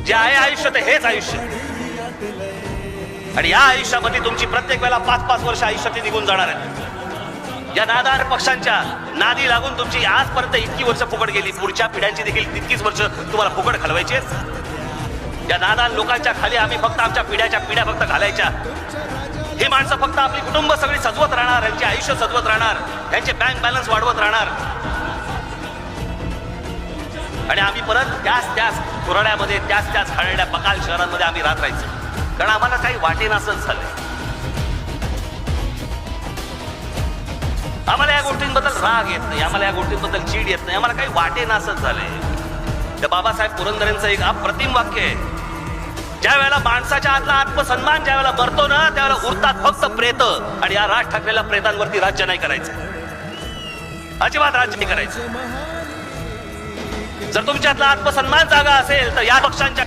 जे आहे आयुष्य ते हेच आयुष्य, आणि या आयुष्यामध्ये तुमची प्रत्येक वेळेला 5-5 वर्ष आयुष्यात निघून जाणार आहेत. या नादार पक्षांच्या नादी लागून तुमची आजपर्यंत इतकी वर्ष फुकट गेली, पुढच्या पिढ्यांची देखील तितकीच वर्ष तुम्हाला फुकट घालवायची. या नादार लोकांच्या खाली आम्ही फक्त आमच्या पिढ्या फक्त घालायच्या. ही माणसं फक्त आपली कुटुंब सगळी सजवत राहणार, यांचे आयुष्य सजवत राहणार, यांचे बँक बॅलन्स वाढवत राहणार, आणि आम्ही परत त्याच कुऱ्हाड्यामध्ये त्याच खाण्याच्या बकाल शहरांमध्ये आम्ही राहत राहायचो. कारण आम्हाला काही वाटेनासंच झालंय. आम्हाला या गोष्टींबद्दल राग येत नाही, आम्हाला या गोष्टींबद्दल चीड येत नाही, आम्हाला काही वाटेनासंच झालंय. त्या बाबासाहेब पुरंदरेंचं एक अप्रतिम वाक्य आहे, ज्या वेळेला माणसाच्या आतला आत्मसन्मान ज्या वेळेला मरतो ना, त्यावेळेला उरतात फक्त प्रेत, आणि या राज ठाकरेला प्रेतांवरती राज्य नाही करायचं, अजिबात राज्य नाही करायचं. जर तुमच्यातला आत्मसन्मान जागा असेल तर या पक्षांच्या